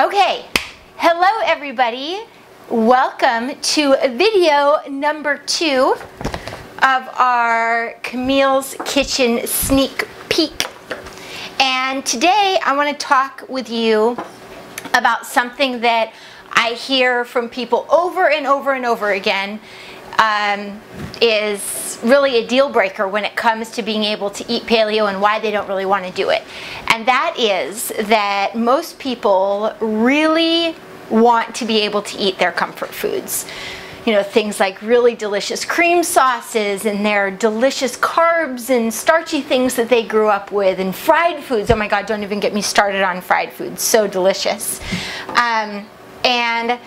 Okay, hello everybody. Welcome to video number 2 of our Camille's Kitchen sneak peek. And today I want to talk with you about something that I hear from people over and over and over again is really a deal breaker when it comes to being able to eat paleo and why they don't really want to do it. And that is that most people really want to be able to eat their comfort foods. You know, things like really delicious cream sauces and their delicious carbs and starchy things that they grew up with, and fried foods. Oh my God, don't even get me started on fried foods. So delicious. And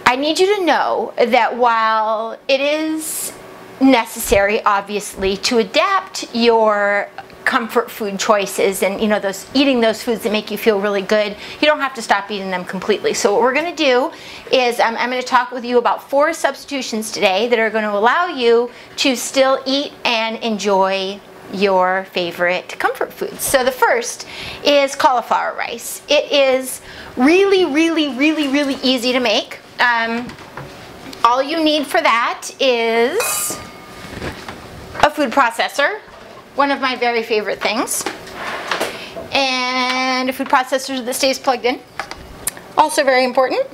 I need you to know that while it is necessary, obviously, to adapt your comfort food choices and, you know, eating those foods that make you feel really good, you don't have to stop eating them completely. So what we're going to do is I'm going to talk with you about 4 substitutions today that are going to allow you to still eat and enjoy your favorite comfort foods. So the first is cauliflower rice. It is really easy to make. All you need for that is a food processor, one of my very favorite things, and a food processor that stays plugged in, also very important.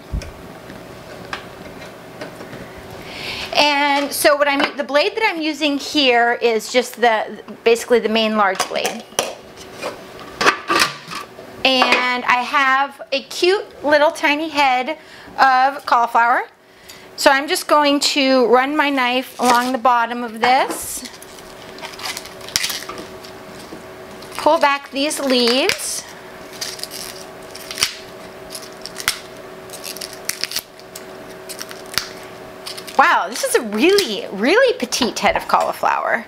And so the blade that I'm using here is just basically the main large blade. And I have a cute little tiny head of cauliflower. So I'm just going to run my knife along the bottom of this, pull back these leaves, wow, this is a really petite head of cauliflower.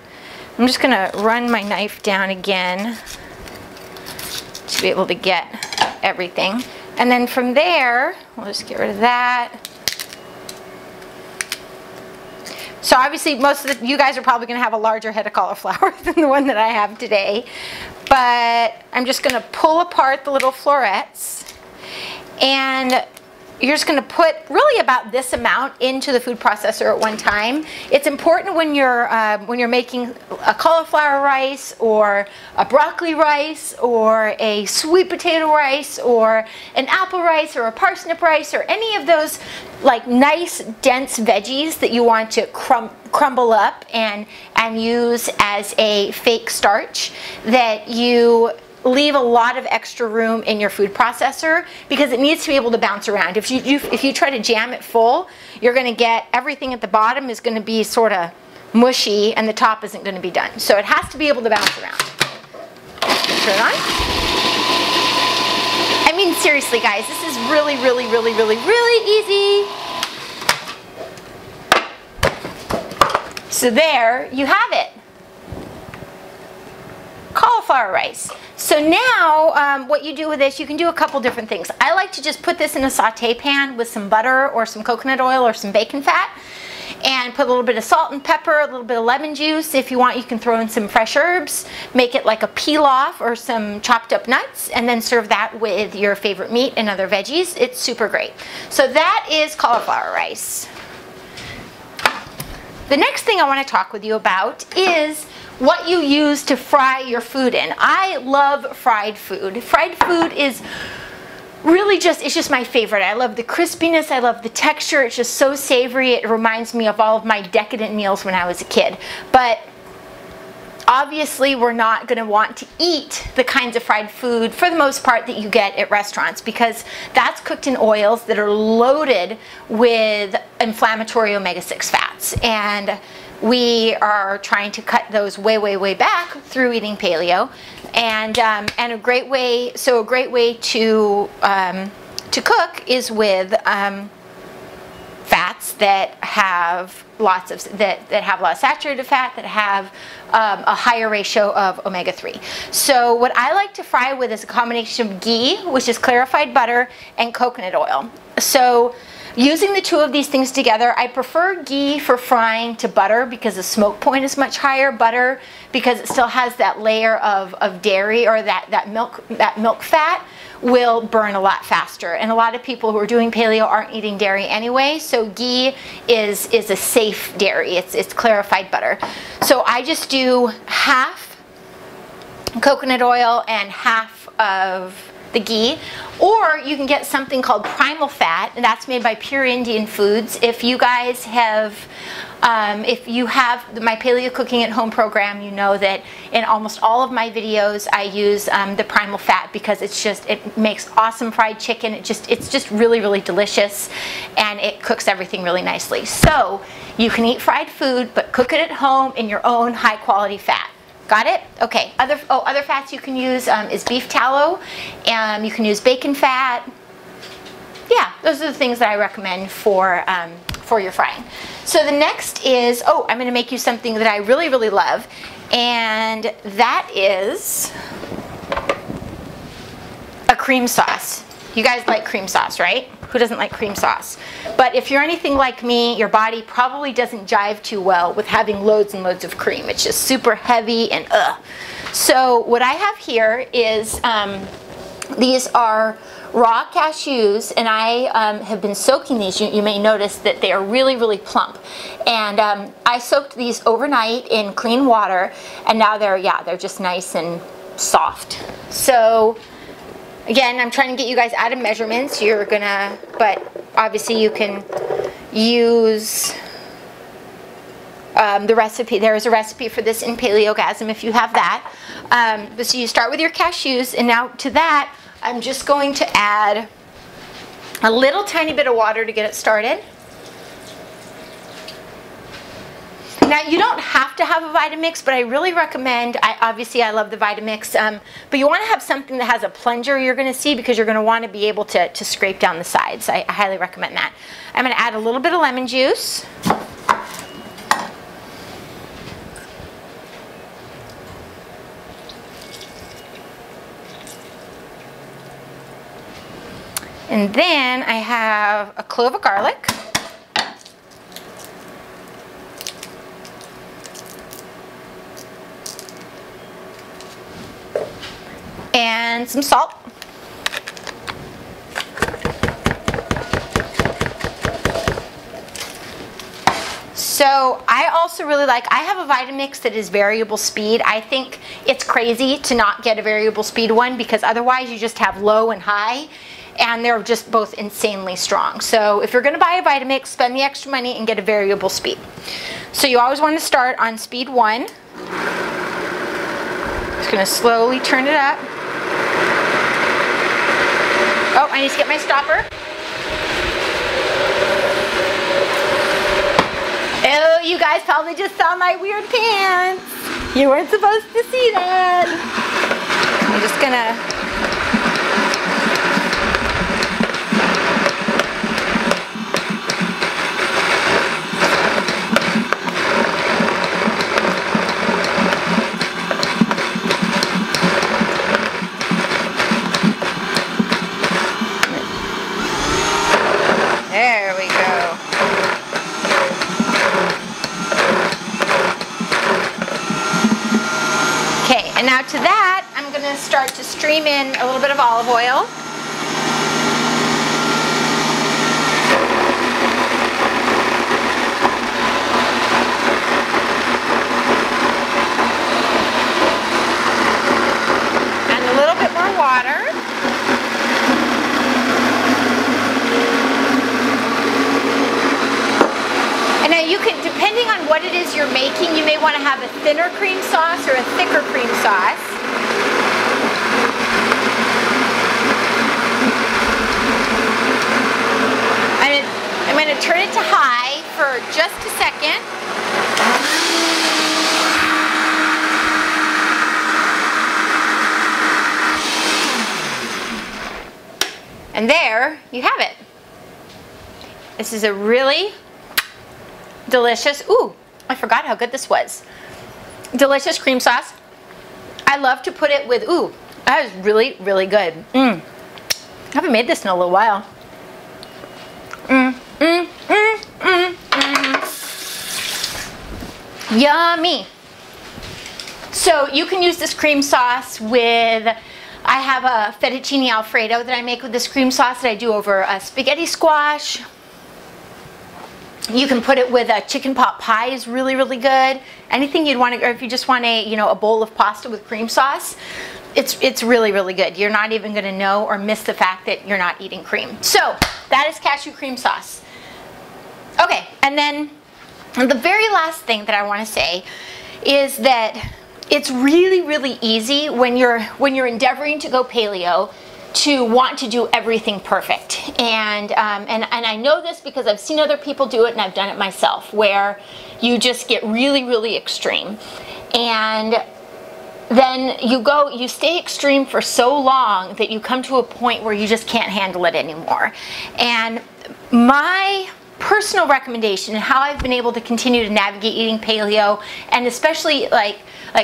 I'm just going to run my knife down again to be able to get everything. And then from there, we'll just get rid of that. So obviously most of you guys are probably going to have a larger head of cauliflower than the one that I have today. But I'm just going to pull apart the little florets, and you're just going to put really about this amount into the food processor at one time. It's important when you're making a cauliflower rice or a broccoli rice or a sweet potato rice or an apple rice or a parsnip rice or any of those like nice dense veggies that you want to crumble up and use as a fake starch, that you leave a lot of extra room in your food processor, because it needs to be able to bounce around. If you try to jam it full, you're going to get everything at the bottom is going to be sort of mushy and the top isn't going to be done. So it has to be able to bounce around. Turn it on. I mean, seriously guys, this is really easy. So there you have it. Cauliflower rice. So now what you do with this, you can do a couple different things. I like to just put this in a saute pan with some butter or some coconut oil or some bacon fat, and put a little bit of salt and pepper, a little bit of lemon juice. If you want, you can throw in some fresh herbs, make it like a pilaf or some chopped up nuts, and then serve that with your favorite meat and other veggies. It's super great. So that is cauliflower rice. The next thing I want to talk with you about is what you use to fry your food in. I love fried food. Fried food is really it's just my favorite. I love the crispiness, I love the texture, it's just so savory. It reminds me of all of my decadent meals when I was a kid. But obviously we're not going to want to eat the kinds of fried food, for the most part, that you get at restaurants, because that's cooked in oils that are loaded with inflammatory omega-6 fats. And we are trying to cut those way back through eating paleo, and a great way to cook is with fats that have lots of saturated fat, that have a higher ratio of omega-3. So what I like to fry with is a combination of ghee, which is clarified butter, and coconut oil. So using the two of these things together, I prefer ghee for frying to butter because the smoke point is much higher. Butter because it still has that layer of dairy or that milk fat, will burn a lot faster. And a lot of people who are doing paleo aren't eating dairy anyway, so ghee is a safe dairy. It's clarified butter. So I just do half coconut oil and half of the ghee, or you can get something called primal fat, and that's made by Pure Indian Foods. If you guys have if you have my Paleo Cooking at Home program, you know that in almost all of my videos I use the primal fat, because it makes awesome fried chicken. It's just really, really delicious, and it cooks everything really nicely. So you can eat fried food, but cook it at home in your own high quality fat. Got it? Okay. Other fats you can use is beef tallow, and you can use bacon fat. Yeah, those are the things that I recommend for your frying. So the next is, I'm going to make you something that I really, really love, and that is a cream sauce. You guys like cream sauce, right? Who doesn't like cream sauce? But if you're anything like me, your body probably doesn't jive too well with having loads and loads of cream. It's just super heavy and So what I have here is, these are raw cashews, and I have been soaking these. You may notice that they are really, really plump. And I soaked these overnight in clean water, and now they're just nice and soft. So again, I'm trying to get you guys out of measurements. But obviously you can use the recipe. There is a recipe for this in Paleogasm if you have that. So you start with your cashews, and now to that, I'm just going to add a little tiny bit of water to get it started. Now, you don't have to have a Vitamix, but I really recommend, obviously I love the Vitamix, but you want to have something that has a plunger you're going to see, because you're going to want to be able to scrape down the sides. I highly recommend that. I'm going to add a little bit of lemon juice. And then I have a clove of garlic. And some salt. So I also really I have a Vitamix that is variable speed. I think it's crazy to not get a variable speed one, because otherwise you just have low and high, and they're just both insanely strong. So if you're going to buy a Vitamix, spend the extra money and get a variable speed. So you always want to start on speed 1. Just going to slowly turn it up. Oh, I need to get my stopper. Oh, you guys probably just saw my weird pants. You weren't supposed to see that. I'm just going to... There we go. Okay, and now to that, I'm going to start to stream in a little bit of olive oil. And a little bit more water. And now you can, depending on what it is you're making, you may want to have a thinner cream sauce or a thicker cream sauce. I'm going to turn it to high for just a second. And there you have it. This is a really delicious, ooh, I forgot how good this was. Delicious cream sauce. I love to put it with, ooh, that is really, really good. I haven't made this in a little while. Yummy. So you can use this cream sauce with I have a fettuccine alfredo that I make with this cream sauce that I do over a spaghetti squash. You can put it with a chicken pot pie is really, really good. Anything you'd want to, or if you just want a, you know, a bowl of pasta with cream sauce, it's really, really good. You're not even going to know or miss the fact that you're not eating cream. So that is cashew cream sauce. Okay, and then the very last thing that I want to say is that it's really, really easy when you're endeavoring to go paleo to want to do everything perfect. And I know this because I've seen other people do it and I've done it myself, where you just get really, really extreme. And then you stay extreme for so long that you come to a point where you just can't handle it anymore. And my personal recommendation and how I've been able to continue to navigate eating paleo, and especially like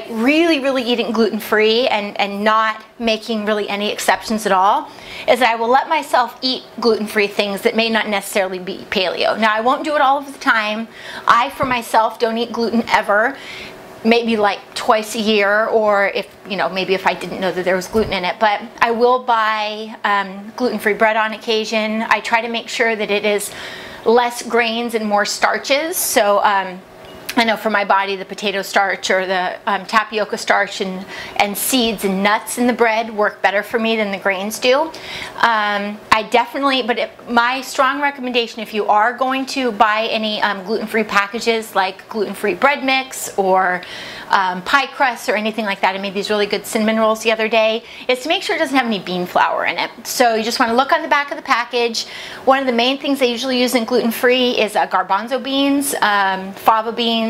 really, really eating gluten-free and not making really any exceptions at all, is that I will let myself eat gluten-free things that may not necessarily be paleo. Now, I won't do it all of the time. I, for myself, don't eat gluten ever. Maybe like twice a year, or if, you know, maybe if I didn't know that there was gluten in it. But I will buy gluten-free bread on occasion. I try to make sure that it is less grains and more starches. So I know for my body, the potato starch or the tapioca starch and seeds and nuts in the bread work better for me than the grains do. I definitely, my strong recommendation, if you are going to buy any gluten-free packages like gluten-free bread mix or pie crusts or anything like that, I made these really good cinnamon rolls the other day, is to make sure it doesn't have any bean flour in it. So you just want to look on the back of the package. One of the main things I usually use in gluten-free is garbanzo beans, fava beans,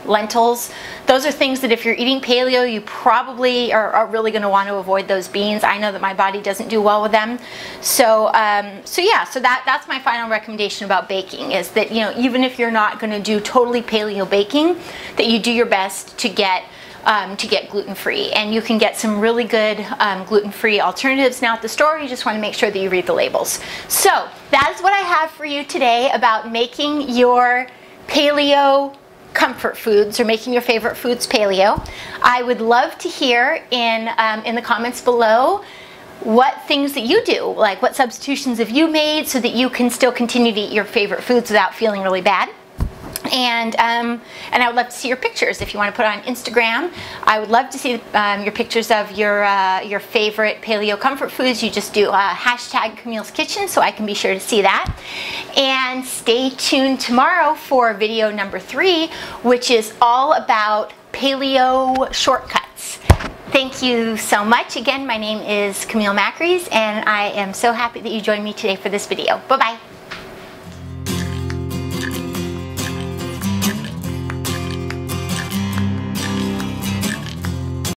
lentils. Those are things that if you're eating paleo, you probably are really going to want to avoid those beans. I know that my body doesn't do well with them. So that's my final recommendation about baking, is that, you know, even if you're not going to do totally paleo baking, that you do your best to get gluten-free. And you can get some really good gluten-free alternatives now at the store. You just want to make sure that you read the labels. So that is what I have for you today about making your paleo comfort foods, or making your favorite foods paleo. I would love to hear in the comments below what things that you do, like what substitutions have you made so that you can still continue to eat your favorite foods without feeling really bad. And I would love to see your pictures if you want to put on Instagram. I would love to see your pictures of your favorite paleo comfort foods. You just do hashtag Camille's Kitchen so I can be sure to see that. And stay tuned tomorrow for video number 3, which is all about paleo shortcuts. Thank you so much. Again, my name is Camille Macris, and I am so happy that you joined me today for this video. Bye-bye.